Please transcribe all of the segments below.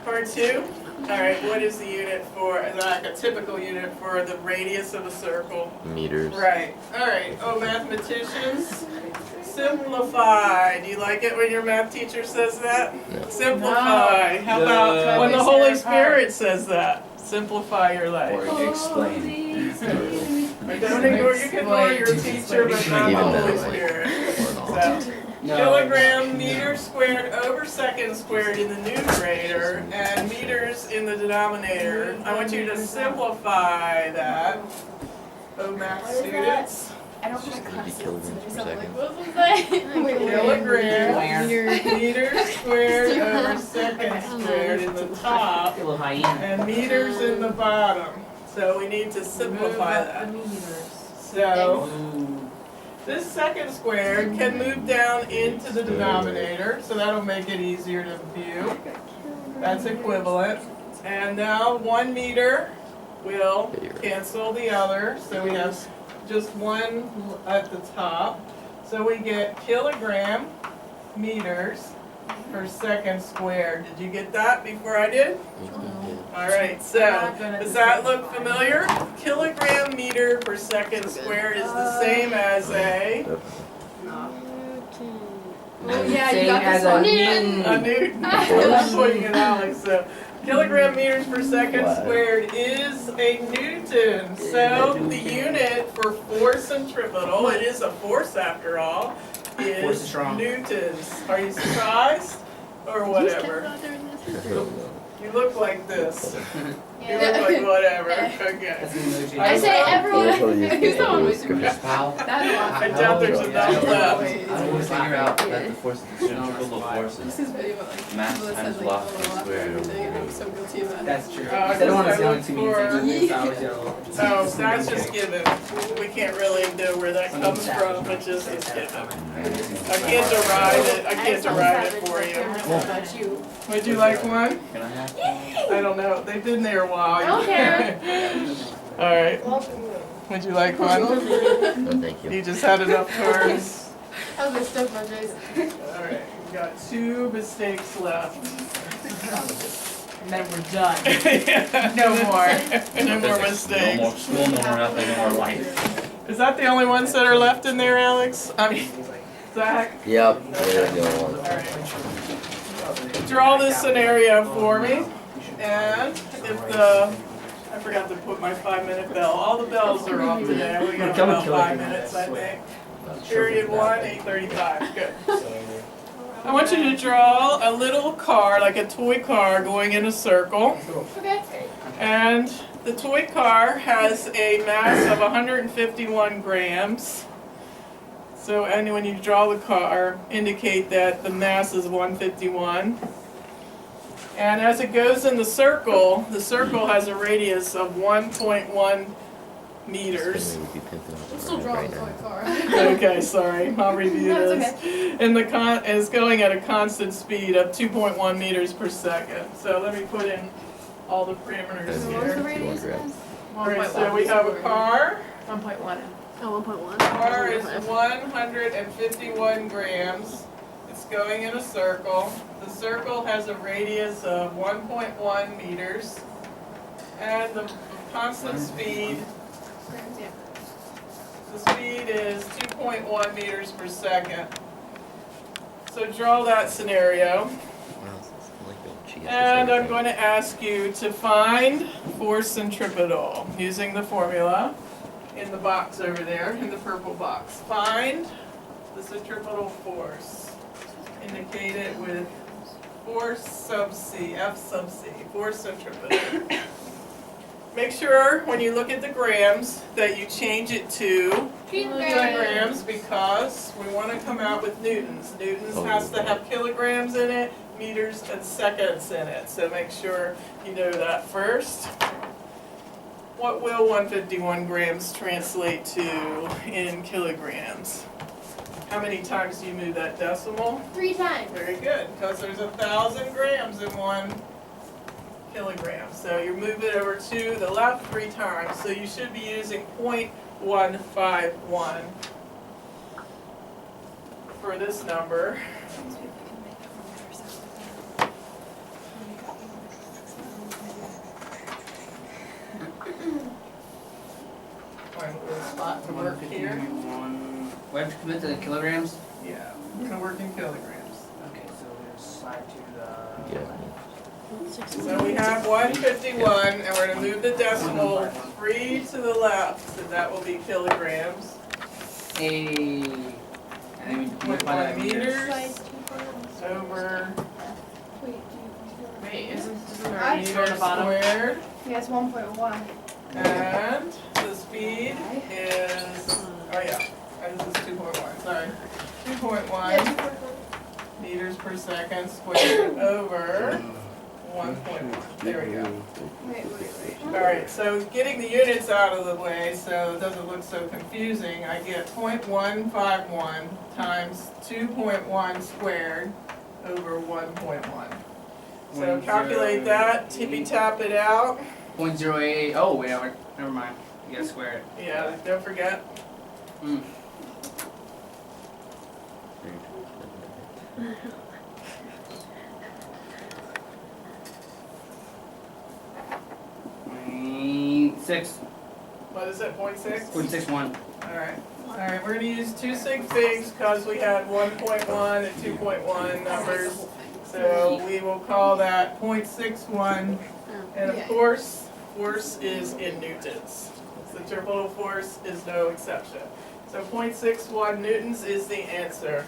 Part 2? Alright, what is the unit for, like a typical unit for the radius of a circle? Meters. Right. Alright, oh mathematicians, simplify. Do you like it when your math teacher says that? No. Simplify. How about when the Holy Spirit says that? Simplify your life. Or explain. Don't ignore, you can ignore your teacher, but not the Even Holy then, like, Spirit. So, kilogram meter squared over second squared in the numerator and meters in the denominator. I want you to simplify that. Oh, math students. I don't Just have gonna be kilograms per second. Kilogram meters squared over second squared in the top and meters in the bottom. So we need to simplify that. So this second squared can move down into the denominator, so that'll make it easier to view. That's equivalent. And now 1 meter will cancel the other, so we have just one at the top. So we get kilogram meters per second squared. Did you get that before I did? Alright, so does that look familiar? Kilogram meter per second squared is the same as a Yeah, you got this one. a Newton. I'm pointing at Alex. So kilogram meters per second squared is a Newton. So the unit for force centripetal, it is a force after all, is newtons. Are you surprised? Or whatever? You look like this. You look like whatever. Okay. I say everyone. Who's the one with I doubt there's enough left. I always figure out that the force is centripetal force is mass times velocity squared over I'm so guilty of that. That's true. I don't want to look sound too mean. for- So that's just given. We can't really know where that comes from, but just it's given. I can't derive it. I can't derive it for you. Would you like one? Can I have? I don't know. They've been there a while. I don't care. All right. Would you like one? No, thank you. You just had enough cards. That was stuff on Jason. All right. We got 2 mistakes left. And then we're done. Yeah. No more. No more No mistakes. more school, no more nothing, no more life. Is that the only ones that are left in there, Alex? I mean, Zach? Yep, there we go. Alright. Draw this scenario for me. And if I forgot to put my 5-minute bell. All the bells are off today. We got about 5 minutes, I think. Period 1, 8:35. Good. I want you to draw a little car, like a toy car, going in a circle. Okay. And the toy car has a mass of 151 grams. So, and when you draw the car, indicate that the mass is 151. And as it goes in the circle has a radius of 1.1 meters. I'm still drawing for a car. Okay, sorry, I'll review No, this. it's And the is going at a constant speed of 2.1 meters per second. So let me put in all the parameters What was the here. radius again? Alright, so we have a car. 1.1. Oh, 1.1. Car is 151 grams. It's going in a circle. The circle has a radius of 1.1 meters. And the constant speed, Yeah. the speed is 2.1 meters per second. So draw that scenario. And I'm going to ask you to find force centripetal using the formula in the box over there, in the purple box. Find the centripetal force. Indicate it with force sub C, F sub C, force centripetal. Make sure when you look at the grams that you change it to kilograms because we want to come out with newtons. Newtons has to have kilograms in it, meters and seconds in it. So make sure you know that first. What will 151 grams translate to in kilograms? How many times do you move that decimal? 3 times. Very good, because there's 1,000 grams in 1 kilogram. So you move it over to the left 3 times. So you should be using 0.151 for this number. here. We have to commit to the kilograms? Yeah, we're gonna work in kilograms. Okay, so we're slide to the. Yeah. So we have 151, and we're gonna move the decimal 3 to the left, so that will be kilograms. And then we multiply that by meters. Meters over Wait, isn't I- our meters meter on the bottom? squared. Yeah, it's 1.1. And the speed is, oh yeah, this is 2.1, sorry. 2.1 Yeah, 2.1. meters per second squared over 1.1. There we go. Wait. Alright, so getting the units out of the way so it doesn't look so confusing, I get 0.151 times 2.1 squared over 1.1. So calculate that, tippy tap it out. 0.088. Oh, wait, never mind. You gotta square it. Yeah, don't forget. Mm. Six. What is it, 0.6? 0.61. Alright, we're gonna use two sig figs because we had 1.1 and 2.1 numbers. So we will call that 0.61, and of course, force is in newtons. Centripetal force is no exception. So 0.61 newtons is the answer.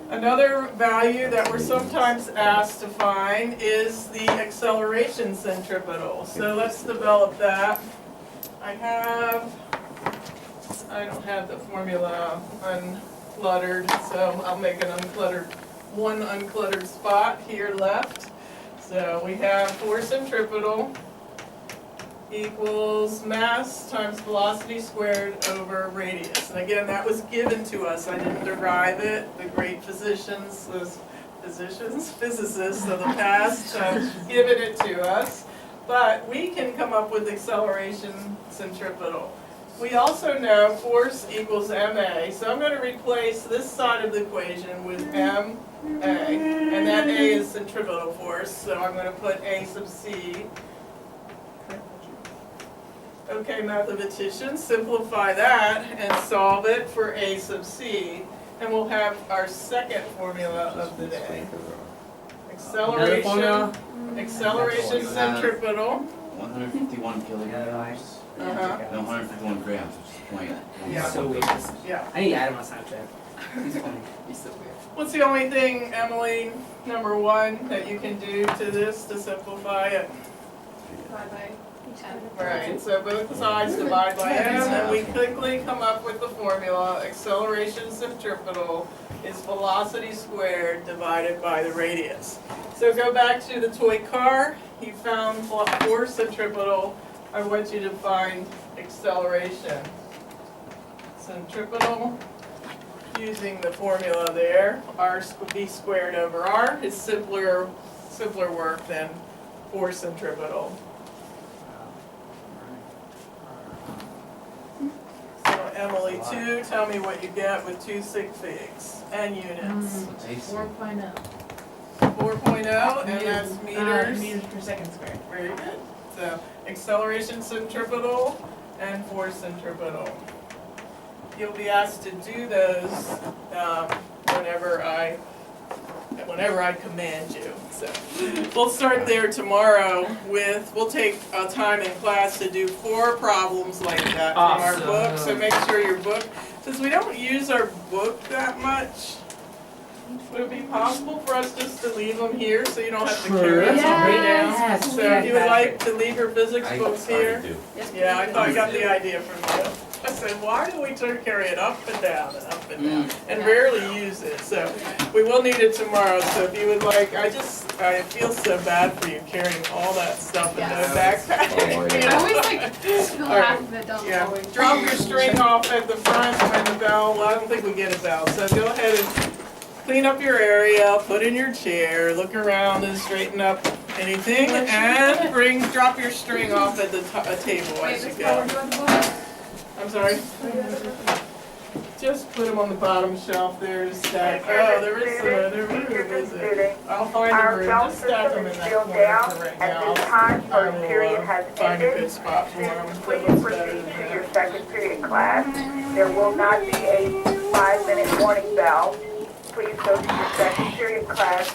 Another value that we're sometimes asked to find is the acceleration centripetal. So let's develop that. I don't have the formula uncluttered, so I'll make an one uncluttered spot here left. So we have force centripetal equals mass times velocity squared over radius. And again, that was given to us. I didn't derive it. The great physicists of the past have given it to us. But we can come up with acceleration centripetal. We also know force equals ma. So I'm going to replace this side of the equation with ma. And that a is centripetal force. So I'm going to put a sub c. Okay, mathematicians, simplify that and solve it for a sub c, and we'll have our second formula of the day. Acceleration centripetal. 151 kilograms. No, 151 grams, which is point. Yeah. So weird. Yeah. I need to add him on Snapchat. He's funny. He's so weird. What's the only thing, Emily, number one, that you can do to this to simplify it? Right, so both sides divide by m, and we quickly come up with the formula. Acceleration centripetal is velocity squared divided by the radius. So go back to the toy car. You found force centripetal. I want you to find acceleration centripetal using the formula there. R v squared over r is simpler work than force centripetal. So Emily 2, tell me what you get with two sig figs and units. 4.0. 4.0, and that's meters. Meters per second squared. Very good. So acceleration centripetal and force centripetal. You'll be asked to do those whenever I command you. So we'll start there tomorrow we'll take a time in class to do 4 problems like that from our book. So make sure your book, since we don't use our book that much, would it be possible for us just to leave them here so you don't have to carry them way down? Yes. So if you would like to leave your physics books here. do. Yeah, I thought I got the idea from you. I said, why do we carry it up and down and up and down and rarely use it? So we will need it tomorrow. So if you would like, I feel so bad for you carrying all that stuff in no backpack. Oh, yeah. I always like spill half of it down the Yeah, hallway. drop your string off at the front when the bell. Well, I don't think we get a bell. So go ahead and clean up your area, put in your chair, look around and straighten up anything, and drop your string off at the table as you go. I'm sorry? just put them on the bottom shelf there to stack. Oh, there is some other room, is it? I'll find a room, just stack them in that corner for right now. I will find a good spot for them. Please proceed to your second period class. There will not be a 5-minute warning bell. Please go to your second period class